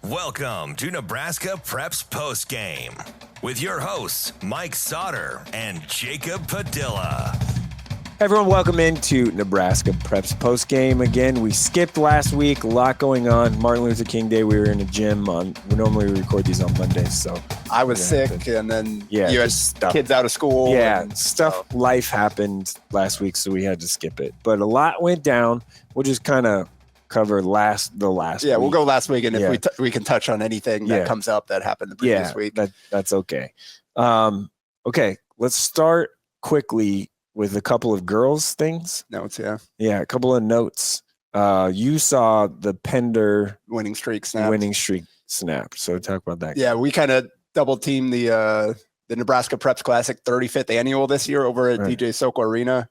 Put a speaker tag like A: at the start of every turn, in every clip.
A: Welcome to Nebraska Preps Postgame with your hosts, Mike Sautter and Jacob Padilla.
B: Everyone, welcome into Nebraska Preps Postgame. Again, we skipped last week. A lot going on. Martin Luther King Day. We were in a gym. We normally record these on Mondays, so
C: I was sick, and then you had
B: stuff.
C: Kids out of school.
B: Yeah, life happened last week, so we had to skip it. But a lot went down. We'll just kind of cover the last
C: Yeah,
B: week.
C: we'll go last week, and if we can touch on anything that comes up that happened the previous week.
B: That's okay. Okay, let's start quickly with a couple of girls things.
C: Notes,
B: a couple of notes. You saw the Pender
C: winning streak
B: snap. So talk about that.
C: Yeah, we kind of double teamed the Nebraska Preps Classic 35th annual this year over at DJ Sokol Arena.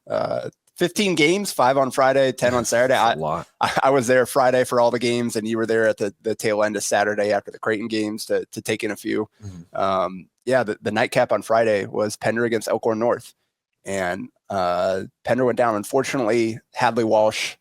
C: 15 games, 5 on Friday, 10 on Saturday. I was there Friday for all the games, and you were there at the tail end of Saturday after the Creighton games to take in a few. The nightcap on Friday was Pender against Elkhorn North. And Pender went down. Unfortunately, Hadley Walsh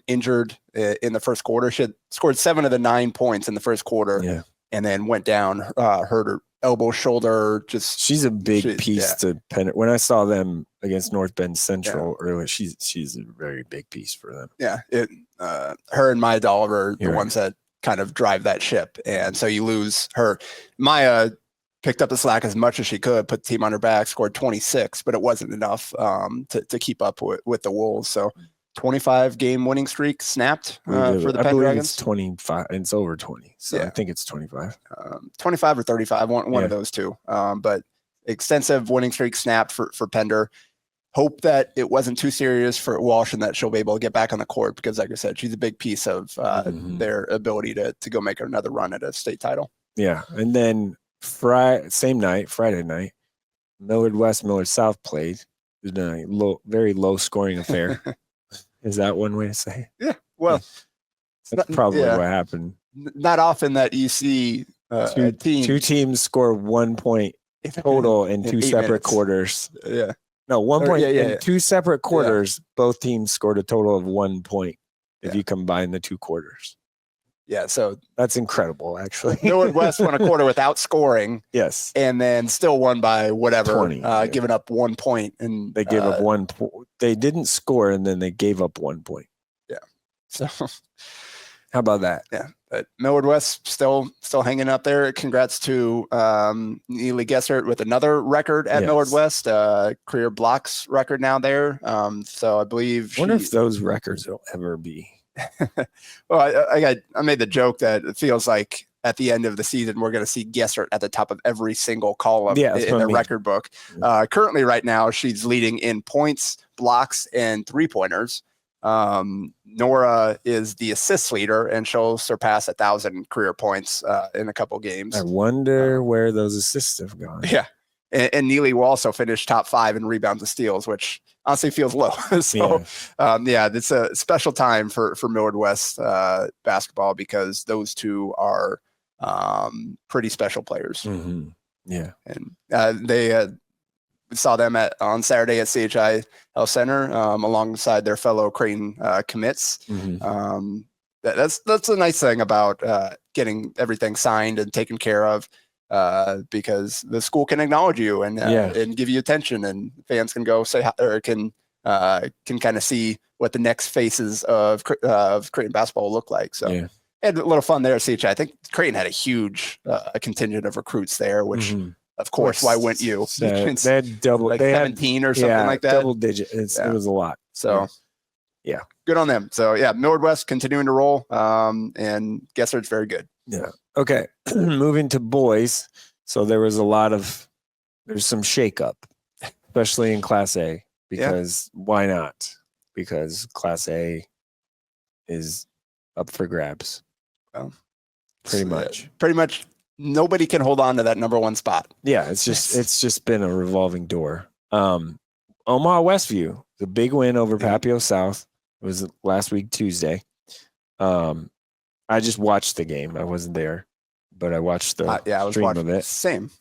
C: injured in the first quarter. She had scored 7 of the 9 points in the first quarter, and then went down, hurt her elbow, shoulder.
B: She's a big piece to Pender. When I saw them against North Bend Central earlier, she's a very big piece for them.
C: Yeah, her and Maya Dolliver are the ones that kind of drive that ship, and so you lose her. Maya picked up the slack as much as she could, put the team on her back, scored 26, but it wasn't enough to keep up with the Wolves. So 25 game winning streak snapped for the Penn Dragons.
B: It's 25. It's over 20. So I think it's 25.
C: 25 or 35, one of those two. But extensive winning streak snapped for Pender. Hope that it wasn't too serious for Walsh and that she'll be able to get back on the court because, like I said, she's a big piece of their ability to go make another run at a state title. Yeah.
B: And then Friday night, Millard West, Millard South played. It was a very low scoring affair. Is that one way to say it?
C: Yeah. Well,
B: that's probably what happened.
C: Not often that you see
B: two teams score 1 point total in two separate quarters.
C: Yeah.
B: No, 1 point in two separate quarters. Both teams scored a total of 1 point if you combine the two quarters.
C: Yeah, so
B: that's incredible, actually.
C: Millard West won a quarter without scoring.
B: Yes.
C: And then still won by 20, giving up 1 point. And
B: they gave up 1 point. They didn't score, and then they gave up 1 point.
C: Yeah. So
B: how about that?
C: Yeah. But Millard West still hanging up there. Congrats to Neleigh Gessert with another record at Millard West, career blocks record now there. So I believe
B: I wonder if those records will ever be.
C: Well, I made the joke that it feels like at the end of the season we're going to see Gessert at the top of every single column in the record book. Currently, right now, she's leading in points, blocks, and 3-pointers. Norah is the assists leader, and she'll surpass 1,000 career points in a couple games.
B: I wonder where those assists have gone.
C: Yeah. And Neleigh will also finish top 5 in rebounds and steals, which honestly feels low. So, it's a special time for Millard West basketball because those two are pretty special players.
B: Mm-hmm. Yeah.
C: And they saw them on Saturday at CHI Health Center alongside their fellow Creighton commits.
B: Mm-hmm.
C: That's a nice thing about getting everything signed and taken care of. Because the school can acknowledge you and give you attention, and fans can go say or can kind of see what the next faces of Creighton basketball look like. So had a little fun there at CHI. I think Creighton had a huge contingent of recruits there, which of course, why wouldn't you?
B: They had double,
C: like 17 or something like that.
B: Double digit. It was a lot.
C: So good on them. So Millard West continuing to roll, and Gessert's very good.
B: Yeah. Okay. Moving to boys. So there's some shakeup, especially in Class A, because why not? Because Class A is up for grabs.
C: Well,
B: pretty much
C: nobody can hold on to that number 1 spot. Yeah.
B: It's just been a revolving door. Omaha Westview, the big win over Papillion South. It was last week, Tuesday. I just watched the game. I wasn't there, but I watched the stream of it.
C: Same.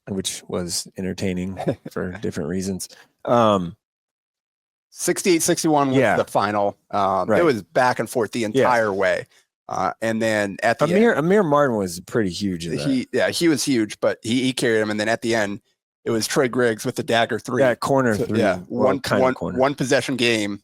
B: Which was entertaining for different reasons.
C: 68-61 was the final. It was back and forth the entire way. And then at the
B: Amir Martin was pretty huge in that.
C: He was huge, but he carried him. And then at the end, it was Trey Griggs with the dagger three.
B: That corner three.
C: Yeah,
B: corner.
C: One possession game,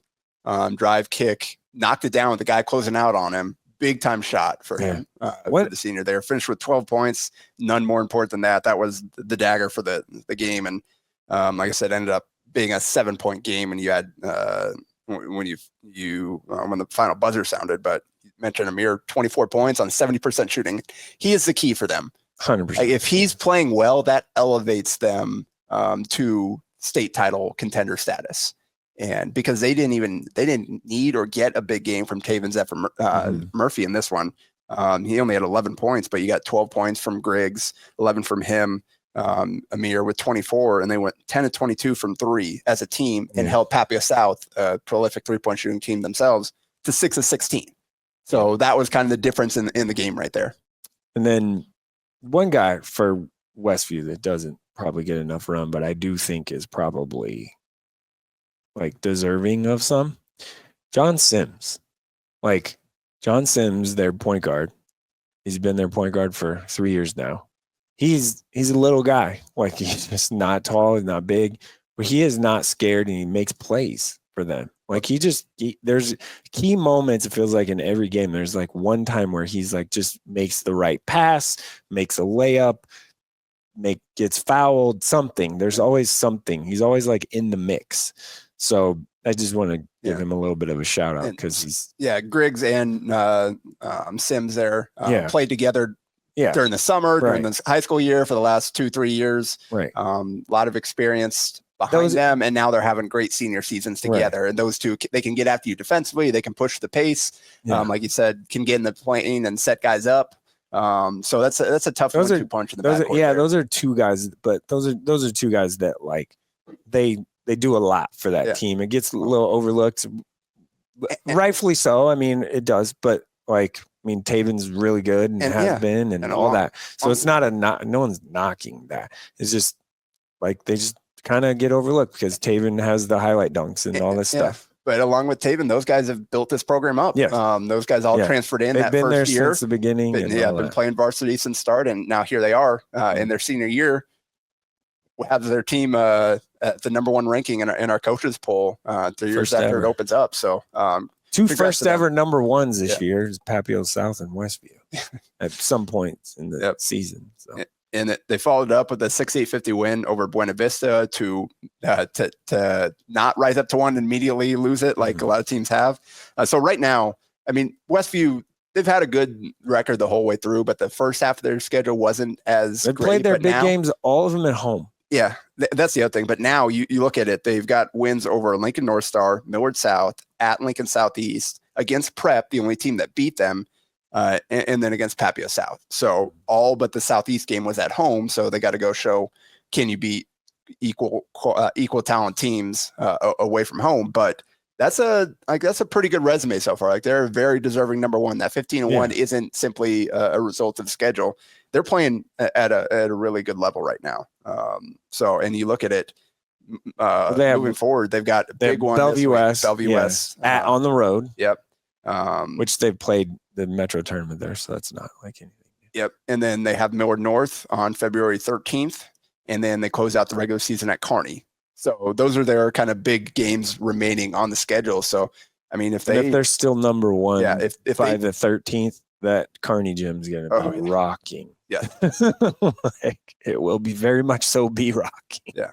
C: drive kick, knocked it down with the guy closing out on him. Big time shot for him. For the senior there. Finished with 12 points. None more important than that. That was the dagger for the game. And like I said, ended up being a 7-point game. And you had when the final buzzer sounded, but you mentioned Amir, 24 points on 70% shooting. He is the key for them.
B: 100%.
C: Like, if he's playing well, that elevates them to state title contender status. And because they didn't need or get a big game from Taven Murphy in this one. He only had 11 points, but you got 12 points from Griggs, 11 from him, Amir with 24, and they went 10-22 from three as a team and held Papio South, a prolific 3-point shooting team themselves, to 6-16. So that was kind of the difference in the game right there.
B: And then one guy for Westview that doesn't probably get enough run, but I do think is probably like deserving of some, John Sims. Like, John Sims, their point guard. He's been their point guard for 3 years now. He's a little guy. Like, he's just not tall, he's not big, but he is not scared, and he makes plays for them. Like, there's key moments, it feels like, in every game. There's like one time where he's like just makes the right pass, makes a layup, gets fouled, something. There's always something. He's always like in the mix. So I just want to give him a little bit of a shout out because he's
C: Griggs and Sims there played together during the summer, during the high school year for the last 2-3 years.
B: Right.
C: A lot of experience behind them, and now they're having great senior seasons together. Right. And those two, they can get after you defensively. They can push the pace. Like you said, can get in the lane and set guys up. So that's a tough 1-2 punch in the backcourt.
B: Those are two guys, but those are two guys that like they do a lot for that team. It gets a little overlooked, rightfully so. I mean, it does, but like, I mean, Taven's really good and has been and all that. So it's not no one's knocking that. It's just like they just kind of get overlooked because Taven has the highlight dunks and all this stuff.
C: But along with Taven, those guys have built this program up. Yeah. Those guys all transferred in. They've
B: been
C: first
B: there
C: year
B: since the beginning.
C: Been playing varsity since start, and now here they are in their senior year. We have their team at the number 1 ranking in our coaches poll 3 years after it opens up. So
B: 2 first ever number 1s this year is Papio South and Westview at some points in the season. So.
C: And they followed up with a 6-8-50 win over Buena Vista to not rise up to 1 and immediately lose it like a lot of teams have. So right now, I mean, Westview, they've had a good record the whole way through, but the first half of their schedule wasn't as great.
B: They played their big games, all of them at home.
C: Yeah, that's the other thing. But now you look at it, they've got wins over Lincoln North Star, Millard South, at Lincoln Southeast, against Prep, the only team that beat them, and then against Papio South. So all but the Southeast game was at home, so they got to go show, can you beat equal talent teams away from home? But that's a pretty good resume so far. Like, they're a very deserving number 1. That 15-1 isn't simply a result of schedule. They're playing at a really good level right now. So, and you look at it moving forward, they've got a big one.
B: Bellevue West on the road.
C: Yep.
B: Which they've played the Metro tournament there, so that's not like anything.
C: Yep. And then they have Millard North on February 13th, and then they close out the regular season at Kearney. So those are their kind of big games remaining on the schedule. So, I mean, if they're still number 1, if by the 13th, that Kearney gym's going to be rocking.
B: Yeah. Like, it will be very much so be rocking.
C: Yeah.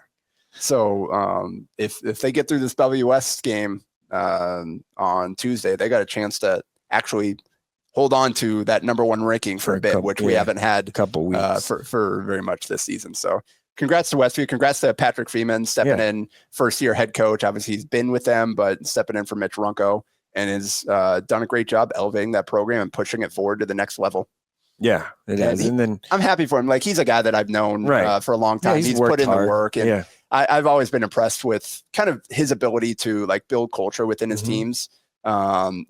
C: So if they get through this Bellevue West game on Tuesday, they got a chance to actually hold on to that number 1 ranking for a bit, which we haven't had
B: a couple weeks
C: for very much this season. So congrats to Westview. Congrats to Patrick Freeman stepping in, first year head coach. Obviously he's been with them, but stepping in for Mitch Runko, and has done a great job elevating that program and pushing it forward to the next level.
B: Yeah, it is. And then
C: I'm happy for him. Like, he's a guy that I've known for a long time. He's put in the work, and I've always been impressed with kind of his ability to like build culture within his teams.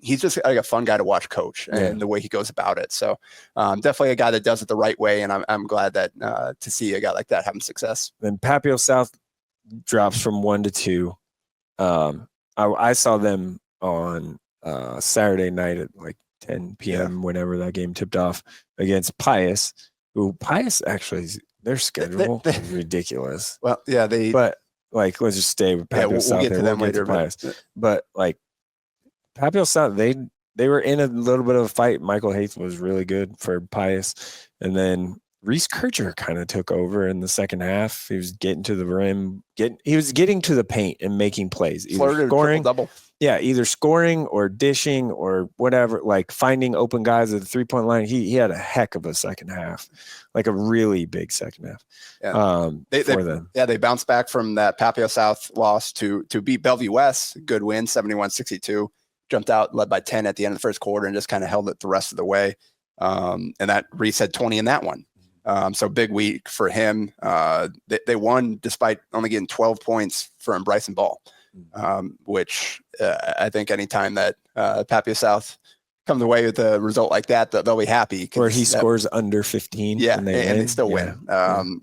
C: He's just like a fun guy to watch coach and the way he goes about it. So definitely a guy that does it the right way. And I'm glad that to see a guy like that having success.
B: Then Papio South drops from 1 to 2. I saw them on Saturday night at like 10 p.m. whenever that game tipped off against Pius. Who Pius actually, their schedule is ridiculous.
C: Well, yeah,
B: but like, let's just stay with Papio South.
C: We'll get to them later.
B: But like Papio South, they were in a little bit of a fight. Michael Hayes was really good for Pius, and then Reese Kircher kind of took over in the second half. He was getting to the rim, he was getting to the paint and making plays. Either scoring, double. Yeah, either scoring or dishing or whatever, like finding open guys at the 3-point line. He had a heck of a second half, like a really big second half.
C: Yeah. They bounced back from that Papio South loss to beat Bellevue West. Good win, 71-62. Jumped out, led by 10 at the end of the first quarter, and just kind of held it the rest of the way. And that Reese had 20 in that one. So big week for him. They won despite only getting 12 points from Bryson Ball, which I think anytime that Papio South comes away with a result like that, they'll be happy.
B: Where he scores under 15.
C: Yeah, and they still win.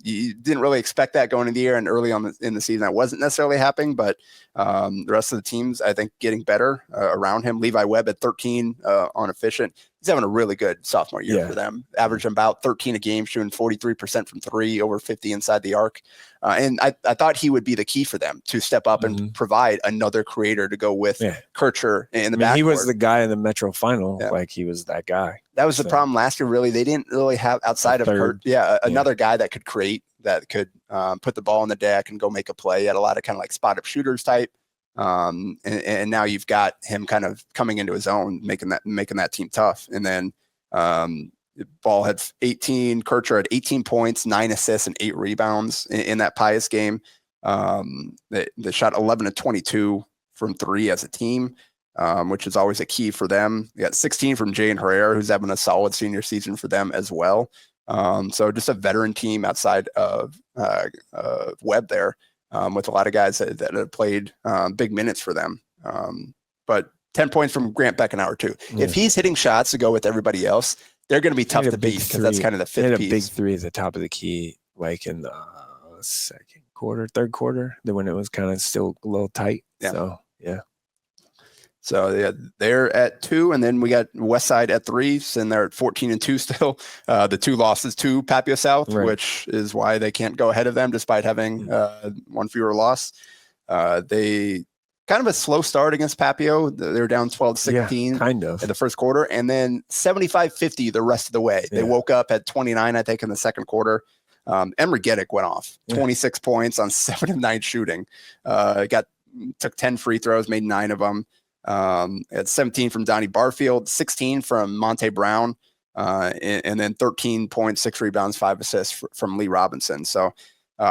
C: You didn't really expect that going into the year, and early on in the season that wasn't necessarily happening, but the rest of the teams, I think, getting better around him. Levi Webb at 13 on efficient. He's having a really good sophomore year for them. Averaging about 13 a game, shooting 43% from three, over 50 inside the arc. And I thought he would be the key for them to step up and provide another creator to go with Kircher in the backcourt.
B: He was the guy in the Metro final. Like, he was that guy.
C: That was the problem last year, really. They didn't really have, outside of Kircher, another guy that could create, that could put the ball on the deck and go make a play. He had a lot of kind of like spot-up shooters type. And now you've got him kind of coming into his own, making that team tough. And then Ball had 18, Kircher had 18 points, 9 assists, and 8 rebounds in that Pius game. They shot 11 of 22 from three as a team, which is always a key for them. They got 16 from Jay and Herrera, who's having a solid senior season for them as well. So just a veteran team outside of Webb there. With a lot of guys that have played big minutes for them. But 10 points from Grant Beckenauer, too. Yeah. If he's hitting shots to go with everybody else, they're going to be tough to beat, because that's kind of the fifth piece.
B: He had a big three at the top of the key, like in the third quarter, when it was kind of still a little tight. Yeah. So, yeah.
C: So they're at 2, and then we got Westside at 3, and they're at 14-2 still. The 2 losses to Papio South, which is why they can't go ahead of them despite having one fewer loss. They kind of a slow start against Papio. They're down 12-16
B: kind of
C: in the first quarter, and then 75-50 the rest of the way. They woke up at 29, I think, in the second quarter. Emery Geddick went off 26 points on 7 of 9 shooting. Took 10 free throws, made 9 of them. At 17 from Donnie Barfield, 16 from Monte Brown, and then 13 points, 6 rebounds, 5 assists from Lee Robinson. So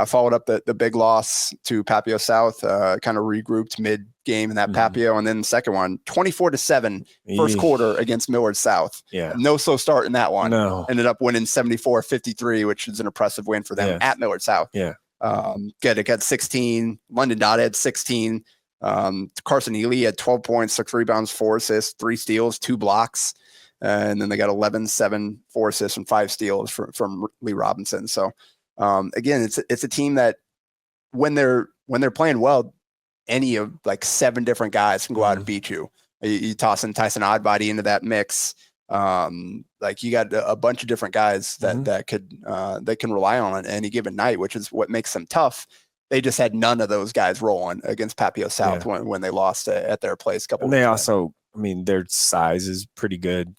C: followed up the big loss to Papio South, kind of regrouped mid game in that Papio, and then the second one, 24-7 first quarter against Millard South. No slow start in that one. Ended up winning 74-53, which is an impressive win for them at Millard South. Geddick had 16, London Dodd had 16. Carson Ely had 12 points, 6 rebounds, 4 assists, 3 steals, 2 blocks. And then they got 11, 7, 4 assists, and 5 steals from Lee Robinson. So again, it's a team that when they're playing well, any of like 7 different guys can go out and beat you. You toss in Tyson Oddbody into that mix. Like, you got a bunch of different guys that can rely on any given night, which is what makes them tough. They just had none of those guys rolling against Papio South when they lost at their place.
B: And they also, I mean, their size is pretty good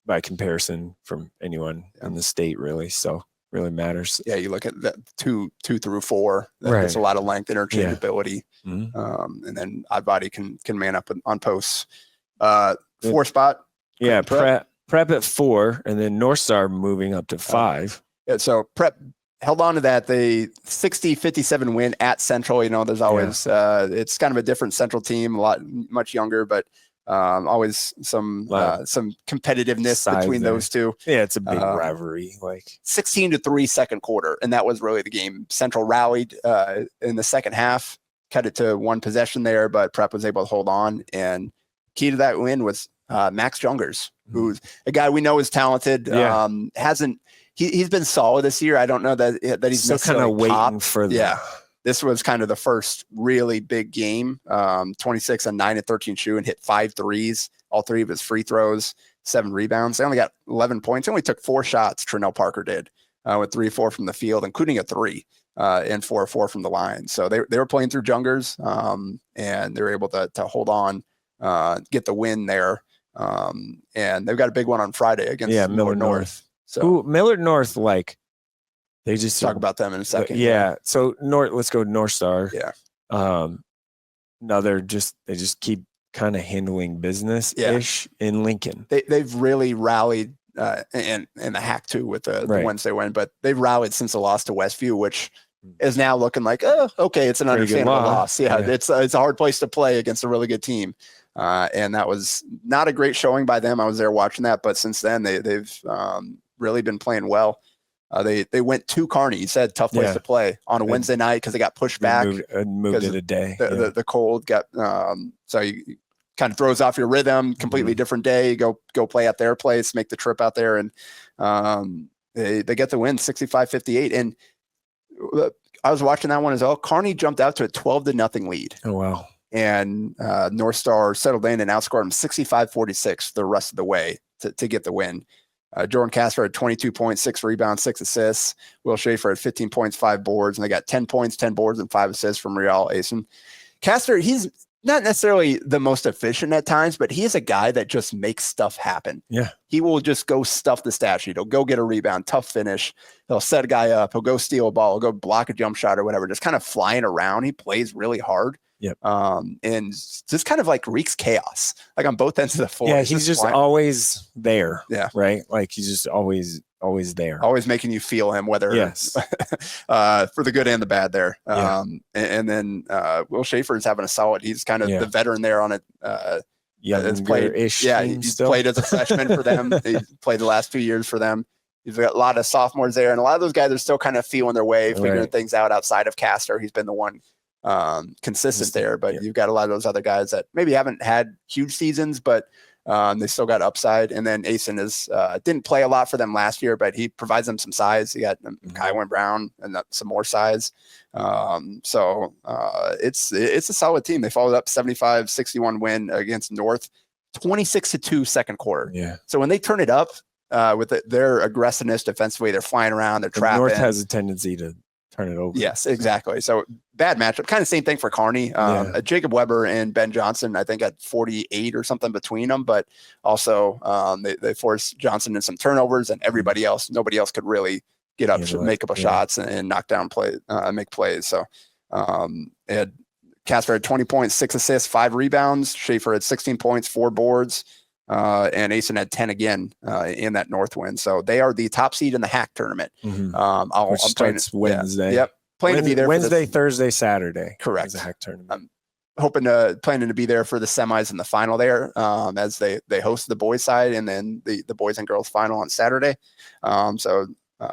B: by comparison from anyone in the state, really. So really matters.
C: Yeah, you look at that 2 through 4. There's a lot of length, interchangeability, and then Oddbody can man up on posts. 4 spot.
B: Yeah, prep at 4, and then North Star moving up to 5.
C: So Prep held on to that. The 60-57 win at Central. You know, there's always it's kind of a different Central team, much younger, but always some competitiveness between those two.
B: Yeah, it's a big rivalry. Like
C: 16-3 second quarter, and that was really the game. Central rallied in the second half, cut it to 1 possession there, but Prep was able to hold on. And key to that win was Max Jungers, who's a guy we know is talented. He's been solid this year. I don't know that he's
B: still kind of waiting for the.
C: This was kind of the first really big game. 26 on 9 and 13 shooting, hit 5 threes, all 3 of his free throws, 7 rebounds. They only got 11 points. They only took 4 shots, Trinell Parker did, with 3-4 from the field, including a 3 and 4-4 from the line. So they were playing through Jungers, and they were able to hold on, get the win there. And they've got a big one on Friday against Millard North. So
B: Millard North, like, they just
C: talk about them in a second.
B: Yeah. So let's go North Star.
C: Yeah.
B: No, they just keep kind of handling business ish in Lincoln.
C: They've really rallied, and the hack too with the Wednesday win, but they've rallied since the loss to Westview, which is now looking like, okay, it's an understandable loss. Yeah, it's a hard place to play against a really good team. And that was not a great showing by them. I was there watching that, but since then they've really been playing well. They went to Kearney. You said tough place to play on a Wednesday night because they got pushed back.
B: Moved it a day.
C: The cold got so you kind of throws off your rhythm. Completely different day. Go play at their place. Make the trip out there, and they get the win 65-58. And I was watching that one as well. Kearney jumped out to a 12-0 lead.
B: Oh wow!
C: And North Star settled in and outscored them 65-46 the rest of the way to get the win. Jordan Casper had 22 points, 6 rebounds, 6 assists. Will Schaefer had 15 points, 5 boards, and they got 10 points, 10 boards, and 5 assists from Real Asen. Casper, he's not necessarily the most efficient at times, but he is a guy that just makes stuff happen.
B: Yeah.
C: He will just go stuff the stat sheet. He'll go get a rebound, tough finish. He'll set a guy up. He'll go steal a ball. He'll go block a jump shot or whatever, just kind of flying around. He plays really hard.
B: Yep.
C: And just kind of like wreaks chaos, like on both ends of the floor.
B: Yeah, he's just always there.
C: Yeah.
B: Right? Like he's just always there.
C: Always making you feel him, whether for the good and the bad there. And then Will Schaefer is having a solid. He's kind of the veteran there on it. He's played as a freshman for them. He played the last 2 years for them. He's got a lot of sophomores there, and a lot of those guys are still kind of feeling their way, figuring things out outside of Castor. He's been the one consistent there, but you've got a lot of those other guys that maybe haven't had huge seasons, but they still got upside. And then Asen is didn't play a lot for them last year, but he provides them some size. He got Kywin Brown and some more size. So it's a solid team. They followed up 75-61 win against North, 26-2 second quarter.
B: Yeah.
C: So when they turn it up with their aggressiveness defensively, they're flying around, they're trapping.
B: North has a tendency to turn it over.
C: Yes, exactly. So bad matchup. Kind of same thing for Kearney. Jacob Weber and Ben Johnson, I think, had 48 or something between them, but also they forced Johnson in some turnovers, and nobody else could really get up, make up shots and knock down make plays. So Casper had 20 points, 6 assists, 5 rebounds. Schaefer had 16 points, 4 boards. And Asen had 10 again in that North win. So they are the top seed in the HAC tournament.
B: Which starts Wednesday.
C: Yep. Planning to be there
B: Wednesday, Thursday, Saturday.
C: Correct.
B: The HAC tournament.
C: I'm planning to be there for the semis and the final there as they host the boys side and then the boys and girls final on Saturday. So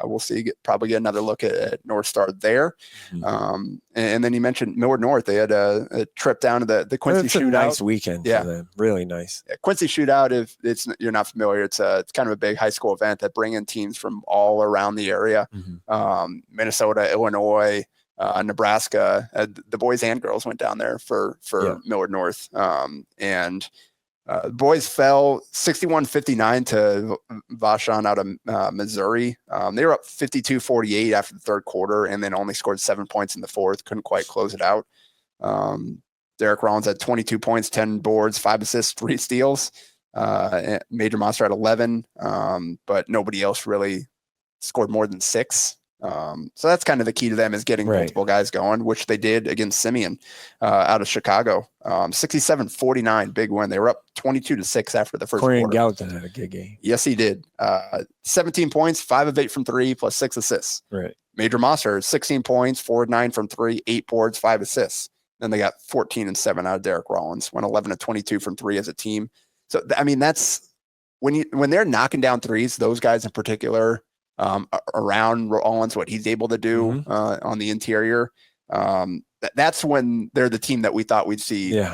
C: we'll see. Probably get another look at North Star there. And then you mentioned Millard North. They had a trip down to the Quincy Shootout.
B: Nice weekend. For them. Really nice.
C: Quincy Shootout. If you're not familiar, it's kind of a big high school event that bring in teams from all around the area. Minnesota, Illinois, Nebraska. The boys and girls went down there for Millard North. And the boys fell 61-59 to Vashon out of Missouri. They were up 52-48 after the third quarter and then only scored 7 points in the fourth. Couldn't quite close it out. Derek Rollins had 22 points, 10 boards, 5 assists, 3 steals. Major Monster had 11, but nobody else really scored more than 6. So that's kind of the key to them is getting multiple guys going, which they did against Simeon out of Chicago. 67-49, big win. They were up 22-6 after the first quarter.
B: Gallatin had a good game.
C: Yes, he did. 17 points, 5 of 8 from 3, plus 6 assists.
B: Right.
C: Major Monster, 16 points, 4 of 9 from 3, 8 boards, 5 assists. Then they got 14 and 7 out of Derek Rollins, went 11 of 22 from 3 as a team. So, I mean, that's when they're knocking down threes, those guys in particular, around Rollins, what he's able to do on the interior. That's when they're the team that we thought we'd see in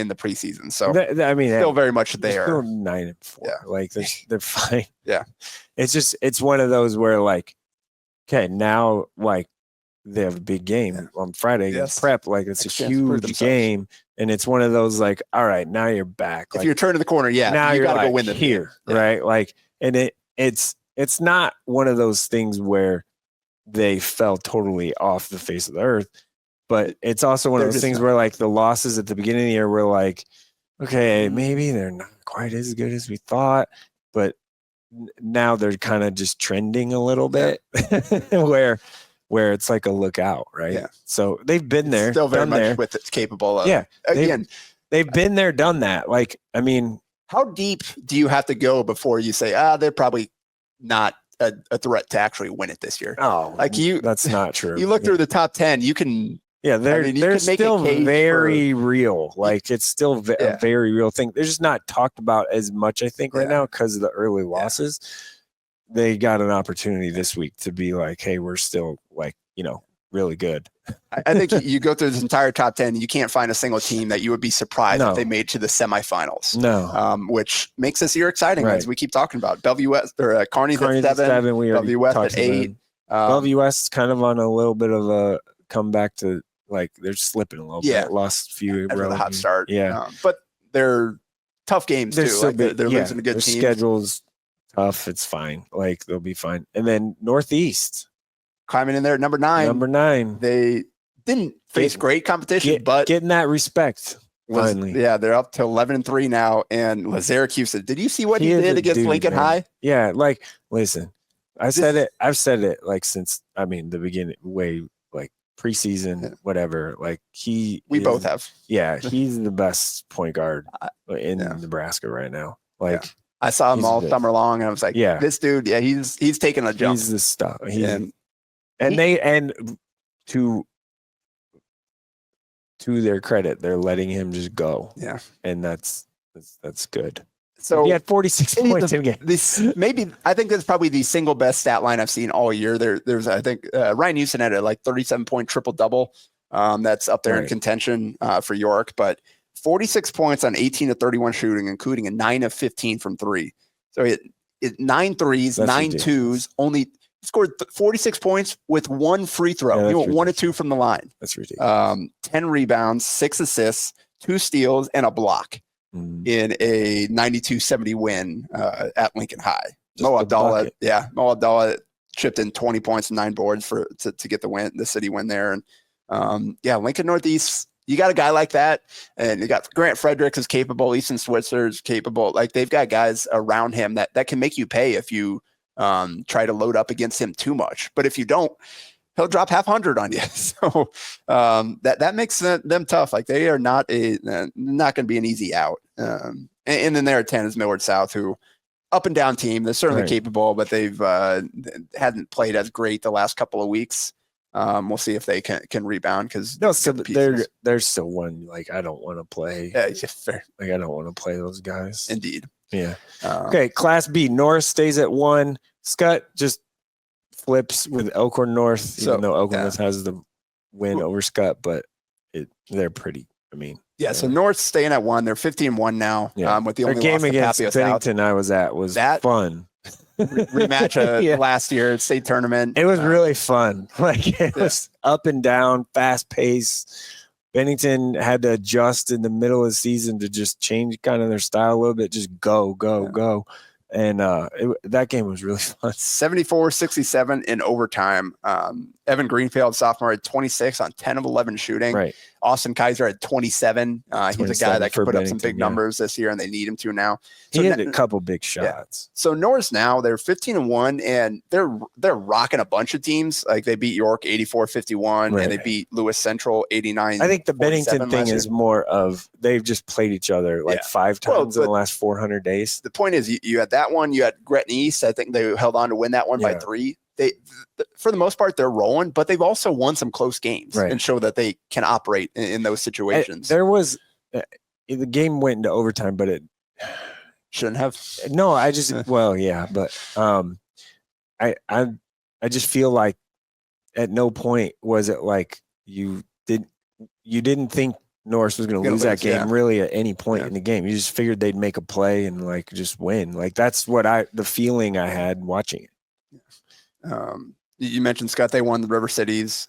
C: the preseason. So still very much there.
B: Still 9-4.
C: Yeah.
B: Like they're fine.
C: Yeah.
B: It's one of those where like, okay, now like they have a big game on Friday against Prep. Like it's a huge game. And it's one of those like, all right, now you're back.
C: If you're turning the corner,
B: now
C: you
B: you're
C: got to
B: like
C: go win the
B: here,
C: game.
B: right? Like, and it's not one of those things where they fell totally off the face of the earth, but it's also one of those things where like the losses at the beginning of the year were like, okay, maybe they're not quite as good as we thought, but now they're kind of just trending a little bit where it's like a lookout, right?
C: Yeah.
B: So they've been there,
C: still very much
B: there.
C: with it's capable of.
B: Yeah.
C: Again,
B: they've been there, done that. Like, I mean,
C: how deep do you have to go before you say, they're probably not a threat to actually win it this year?
B: Oh,
C: like
B: that's not true.
C: You look through the top 10, you can.
B: Yeah, they're still very real. Like it's still a very real thing. They're just not talked about as much, I think, right now because of the early losses. They got an opportunity this week to be like, hey, we're still like, really good.
C: I think you go through this entire top 10, you can't find a single team that you would be surprised if they made to the semifinals.
B: No.
C: Which makes this year exciting, as we keep talking about. Bellevue West or Kearney's at 7.
B: We
C: Bellevue West at 8.
B: Bellevue West's kind of on a little bit of a comeback to like they're slipping a little bit. Lost a few
C: after the hot start.
B: Yeah.
C: But they're tough games too.
B: So
C: like they're losing a good team.
B: Schedule's tough. It's fine. Like they'll be fine. And then Northeast
C: climbing in there at number 9. They didn't face great competition, but
B: getting that respect. Finally.
C: They're up to 11-3 now. And Lazerek Houston, did you see what he did against Lincoln High?
B: Yeah, like listen, I've said it like since the beginning, way like preseason, whatever. Like we
C: both have.
B: Yeah, he's the best point guard in Nebraska right now. Like
C: I saw him all summer long, and I was like, this dude, he's taking a jump.
B: He's the stuff. And to their credit, they're letting him just go.
C: Yeah,
B: and that's good.
C: So
B: he had 46 points in game.
C: I think that's probably the single best stat line I've seen all year. There's I think Ryan Houston had a 37-point triple double. That's up there in contention for York, but 46 points on 18 of 31 shooting, including a 9 of 15 from 3. So it 9 threes, that's 9 ridiculous. Twos, only scored 46 points with 1 free throw. He went 1 of 2 from the line.
B: That's ridiculous.
C: 10 rebounds, 6 assists, 2 steals, and a block in a 92-70 win at Lincoln High. Mo Abdallah chipped in 20 points and 9 boards to get the city win there. And Lincoln Northeast, you got a guy like that, and you got Grant Fredericks is capable, Easton Switzer is capable. Like they've got guys around him that can make you pay if you try to load up against him too much. But if you don't, he'll drop 500 on you. So that makes them tough. Like they are not going to be an easy out. And then there at 10 is Millard South, who up and down team. They're certainly capable, but they've hadn't played as great the last couple of weeks. We'll see if they can rebound because
B: they're still one. Like I don't want to play.
C: Yeah, fair.
B: Like I don't want to play those guys.
C: Indeed.
B: Yeah. Okay. Class B. Norris stays at 1. Skutt just flips with Elkhorn North, even though Elkhorn North has the win over Skutt, but they're pretty.
C: So North staying at 1. They're 15-1 now.
B: Yeah.
C: With the
B: Their
C: only
B: game
C: loss to
B: against
C: Papio
B: Bennington I was at was fun.
C: Rematch last year at state tournament.
B: It was really fun. Like it was up and down, fast pace. Bennington had to adjust in the middle of the season to just change kind of their style a little bit, just go. And that game was really fun.
C: 74-67 in overtime. Evan Greenfield, sophomore, had 26 on 10 of 11 shooting.
B: Right.
C: Austin Kaiser had 27. He's a guy that can put up some big numbers this year, and they need him to now.
B: So he had a couple big shots.
C: So Norris now, they're 15-1, and they're rocking a bunch of teams. Like they beat York 84-51, and they beat Lewis Central 89.
B: I think the Bennington thing is more of they've just played each other 5 times in the last 400 days.
C: The point is, you had that one. You had Gretna East. I think they held on to win that one by 3. They, for the most part, they're rolling, but they've also won some close games and show that they can operate in those situations.
B: There was the game went into overtime, but it
C: shouldn't have.
B: No, I just but I just feel like at no point was it like you didn't think Norris was going to lose that game really at any point in the game. You just figured they'd make a play and like just win. Like that's what the feeling I had watching it.
C: You mentioned Skutt. They won the River Cities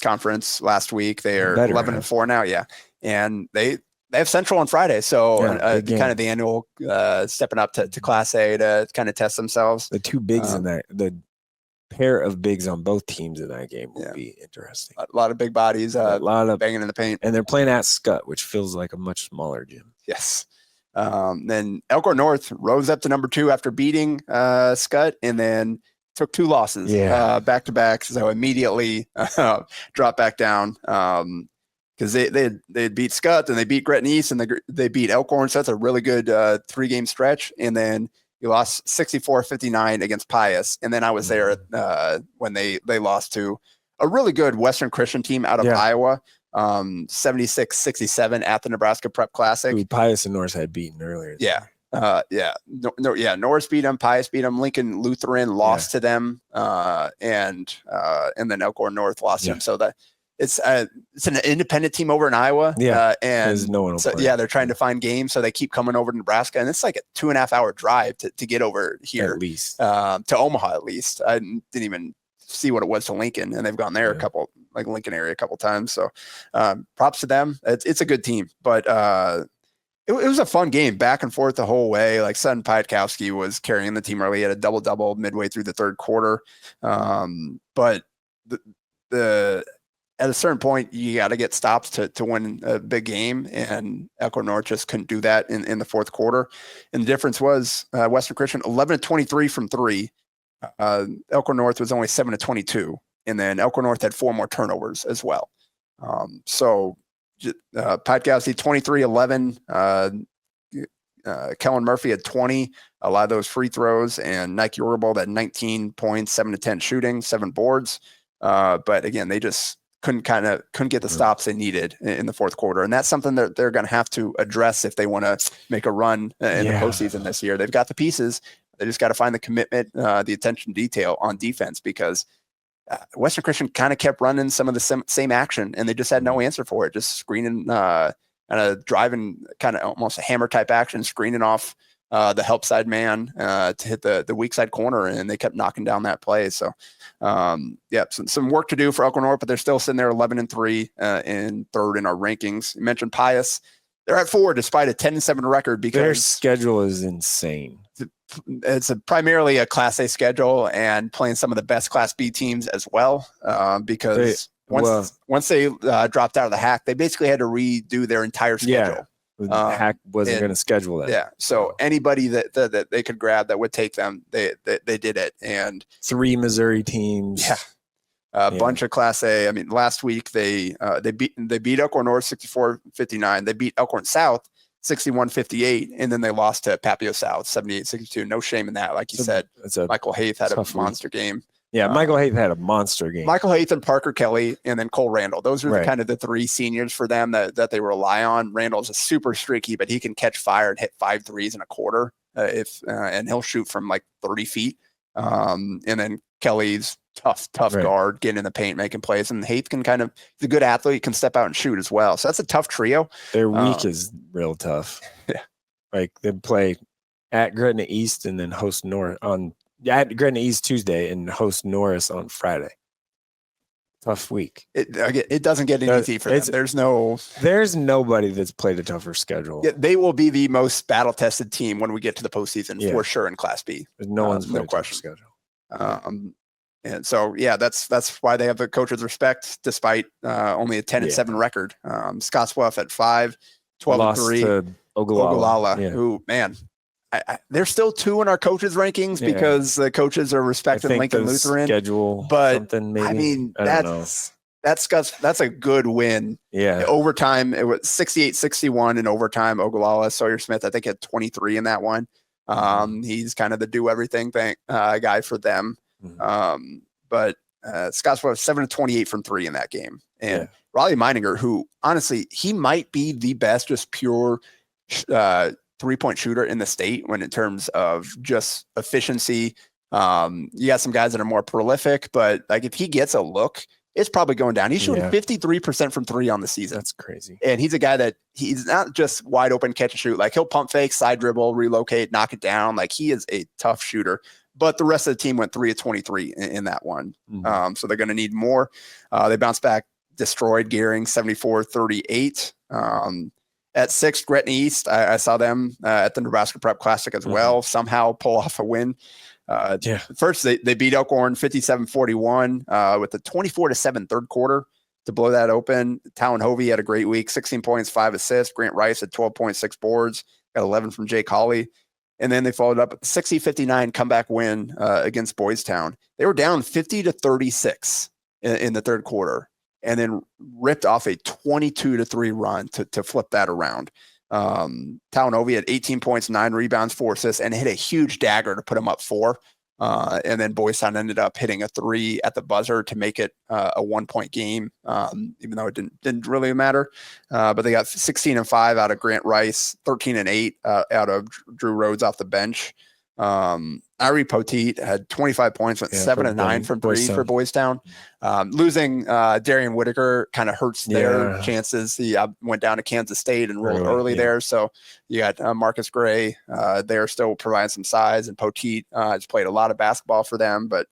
C: conference last week. They are 11-4 now. Yeah. And they have Central on Friday. So kind of the annual stepping up to Class A to kind of test themselves.
B: The two bigs in that, the pair of bigs on both teams in that game will be interesting.
C: A lot of big bodies, a lot of banging in the paint.
B: And they're playing at Skutt, which feels like a much smaller gym.
C: Yes. Then Elkhorn North rose up to number 2 after beating Skutt, and then took 2 losses back to back. So immediately dropped back down because they beat Skutt and they beat Gretna East and they beat Elkhorn. So that's a really good 3-game stretch. And then you lost 64-59 against Pius. And then I was there when they lost to a really good Western Christian team out of Iowa. 76-67 at the Nebraska Prep Classic.
B: Who Pius and Norris had beaten earlier.
C: Norris beat them, Pius beat them, Lincoln Lutheran lost to them, and then Elkhorn North lost to them. So that it's an independent team over in Iowa. And
B: no one
C: they're trying to find games, so they keep coming over to Nebraska, and it's like a 2.5 hour drive to get over here,
B: at least
C: to Omaha. At least I didn't even see what it was to Lincoln, and they've gone there a couple, like Lincoln area, a couple times. So props to them. It's a good team, but it was a fun game, back and forth the whole way. Like Sutton Pietkowski was carrying the team early, at a double midway through the third quarter. But at a certain point, you got to get stops to win a big game, and Elkhorn North just couldn't do that in the fourth quarter. And the difference was Western Christian 11-23 from 3. Elkhorn North was only 7-22, and then Elkhorn North had 4 more turnovers as well. Pietkowski 23-11. Kellen Murphy had 20, a lot of those free throws, and Nike Orgable had 19 points, 7-10 shooting, 7 boards. But again, they just couldn't get the stops they needed in the fourth quarter. And that's something that they're going to have to address if they want to make a run in the postseason this year. They've got the pieces. They just got to find the commitment, the attention to detail on defense, because Western Christian kind of kept running some of the same action, and they just had no answer for it. Just screening, driving, kind of almost a hammer type action, screening off the help side man to hit the weak side corner, and they kept knocking down that play. So, some work to do for Elkhorn North, but they're still sitting there 11-3 in third in our rankings. You mentioned Pius; they're at 4 despite a 10-7 record because
B: their schedule is insane.
C: It's primarily a Class A schedule, and playing some of the best Class B teams as well. Because once they dropped out of the HAC, they basically had to redo their entire schedule.
B: HAC wasn't going to schedule that.
C: Yeah, so anybody that they could grab that would take them, they did it. And
B: 3 Missouri teams.
C: A bunch of Class A. I mean, last week they beat Elkhorn North 64-59. They beat Elkhorn South 61-58, and then they lost to Papio South 78-62. No shame in that. Like you said, Michael Haith had a monster game.
B: Yeah, Michael Haith had a monster game.
C: Michael Haith and Parker Kelly, and then Cole Randall. Those are kind of the 3 seniors for them that they rely on. Randall's a super streaky, but he can catch fire and hit 5 threes in a quarter and he'll shoot from like 30 feet. And then Kelly's tough guard, getting in the paint, making plays. And Haith can he's a good athlete, can step out and shoot as well. So that's a tough trio.
B: Their week is real tough.
C: Yeah.
B: Like they play at Gretna East and then host Norris at Gretna East Tuesday and host Norris on Friday. Tough week.
C: It doesn't get any easy for them.
B: There's nobody that's played a tougher schedule.
C: Yeah, they will be the most battle-tested team when we get to the postseason for sure in Class B.
B: There's no one's
C: no question. Schedule. And so, that's why they have the coach's respect, despite only a 10-7 record. Scottsbluff at 5, 12-3
B: to Ogallala.
C: Who, man, they're still 2 in our coaches rankings because the coaches are respecting Lincoln Lutheran
B: schedule.
C: But
B: maybe.
C: I mean, that's a good win.
B: Yeah.
C: Overtime, it was 68-61 in overtime. Ogallala, Sawyer Smith, I think had 23 in that one. He's kind of the do everything guy for them. But Scottsbluff 7-28 from 3 in that game. And Raleigh Meininger, who honestly, he might be the best just pure 3-point shooter in the state in terms of just efficiency. You got some guys that are more prolific, but like if he gets a look, it's probably going down. He's shooting 53% from 3 on the season.
B: That's crazy.
C: And he's a guy that he's not just wide open catch and shoot. Like he'll pump fake, side dribble, relocate, knock it down. Like he is a tough shooter. but the rest of the team went 3 of 23 in that one.
B: Mm-hmm.
C: So they're going to need more. They bounced back, destroyed Gearing 74-38. At 6th, Gretna East, I saw them at the Nebraska Prep Classic as well, somehow pull off a win. First, they beat Elkhorn 57-41 with a 24-7 third quarter to blow that open. Talon Hovey had a great week, 16 points, 5 assists. Grant Rice had 12.6 boards, got 11 from Jake Hawley. And then they followed up with a 60-59 comeback win against Boys Town. They were down 50-36 in the third quarter, and then ripped off a 22-3 run to flip that around. Talon Hovey had 18 points, 9 rebounds, 4 assists, and hit a huge dagger to put him up 4. And then Boys Town ended up hitting a 3 at the buzzer to make it a 1-point game, even though it didn't really matter. But they got 16 and 5 out of Grant Rice, 13 and 8 out of Drew Rhodes off the bench. Irie Poteet had 25 points, went 7 and 9 from 3 for Boys Town. Losing Darian Whitaker kind of hurts their chances. He went down to Kansas State and rolled early there. So you got Marcus Gray there still providing some size, and Poteet has played a lot of basketball for them, but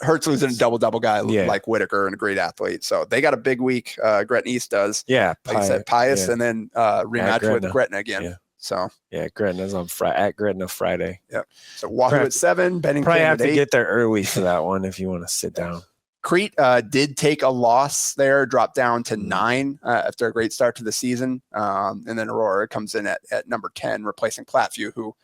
C: hurts losing a double guy like Whitaker and a great athlete. So they got a big week. Gretna East does.
B: Yeah.
C: Like I said, Pius, and then rematch with Gretna again.
B: Yeah.
C: So
B: Gretna's on at Gretna Friday.
C: Yep. So Wahoo at 7, Bennington
B: probably have
C: at 8.
B: to get there early for that one if you want to sit down.
C: Creighton did take a loss there, dropped down to 9 after a great start to the season. And then Aurora comes in at number 10, replacing Platteview, who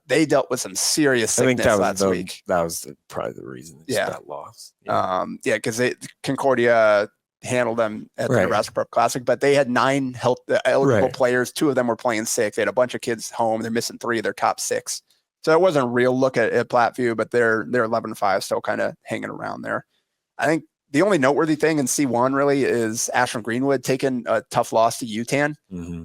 C: they dealt with some serious sickness last week.
B: That was probably the reason they got lost.
C: Because Concordia handled them at the Nebraska Prep Classic, but they had 9 eligible players. 2 of them were playing sick. They had a bunch of kids home. They're missing 3 of their top 6. So it wasn't a real look at Platteview, but they're 11-5, still kind of hanging around there. I think the only noteworthy thing in C1 really is Ashland Greenwood taking a tough loss to UTAN,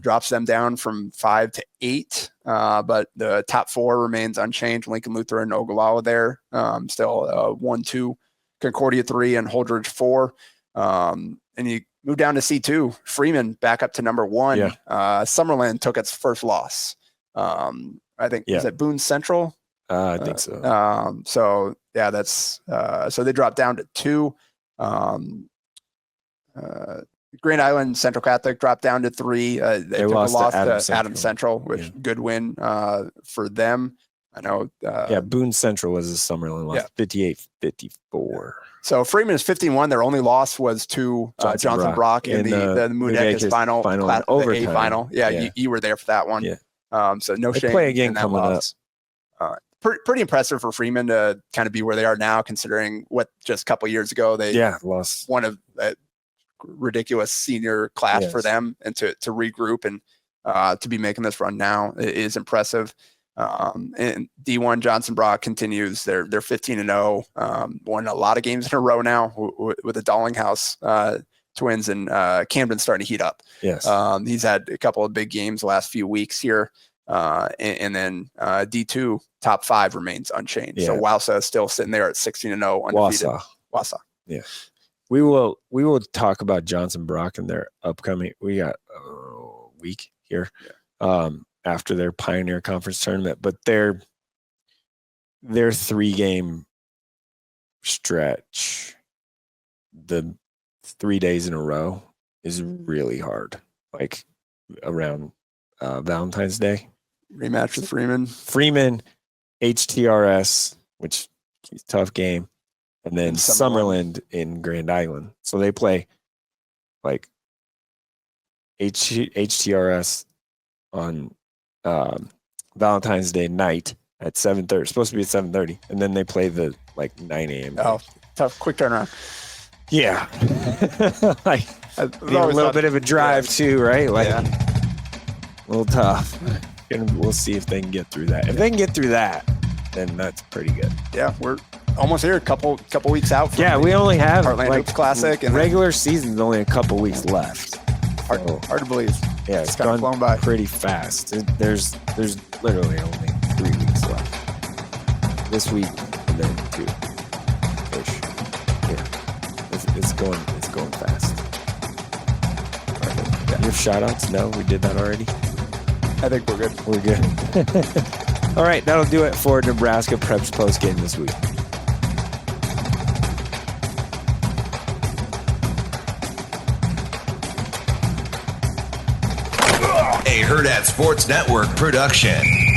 C: drops them down from 5 to 8. But the top 4 remains unchanged. Lincoln Lutheran, Ogallala there, still 1-2, Concordia 3, and Holdridge 4. And you move down to C2, Freeman back up to number 1. Summerland took its first loss. I think, is it Boone Central?
B: I think so.
C: So that's so they dropped down to 2. Grand Island Central Catholic dropped down to 3. They took a loss to Adams Central, which good win for them. I know.
B: Boone Central was a Summerlin loss, 58-54.
C: So Freeman is 51. Their only loss was to Johnson Brock in the Moonacres final overtime. A final. You were there for that one. So no shame.
B: Play again coming up.
C: Pretty impressive for Freeman to kind of be where they are now, considering what just a couple of years ago they
B: lost
C: one of a ridiculous senior class for them, and to regroup and to be making this run now is impressive. And D1 Johnson Brock continues. They're 15-0, won a lot of games in a row now with the Dallinghouse twins, and Camden starting to heat up. He's had a couple of big games the last few weeks here. And then D2 top 5 remains unchanged. So Wausa is still sitting there at 16-0 undefeated. Wausa. Yeah.
B: We will talk about Johnson Brock in their upcoming. We got a week here after their Pioneer Conference tournament, but their 3-game stretch, the 3 days in a row, is really hard. Like around Valentine's Day.
C: Rematch with
B: Freeman, HTRS, which is a tough game, and then Summerland in Grand Island. So they play like HTRS on Valentine's Day night at 7:30. It's supposed to be at 7:30, and then they play the 9 a.m.
C: Oh, tough, quick turnaround.
B: Yeah, like a little bit of a drive too, right? A little tough. We'll see if they can get through that. If they can get through that, then that's pretty good.
C: Yeah, we're almost here. A couple weeks out.
B: We only have
C: Heartland Hoops Classic, and
B: regular season's only a couple weeks left.
C: Hard to believe.
B: Yeah, it's gone flown by pretty fast. There's literally only 3 weeks left. This week and then 2-ish. Yeah, it's going fast. You have shout outs? No, we did that already.
C: I think we're good.
B: We're good. All right, that'll do it for Nebraska Preps postgame this week.
A: A Hurrdat Sports Network production.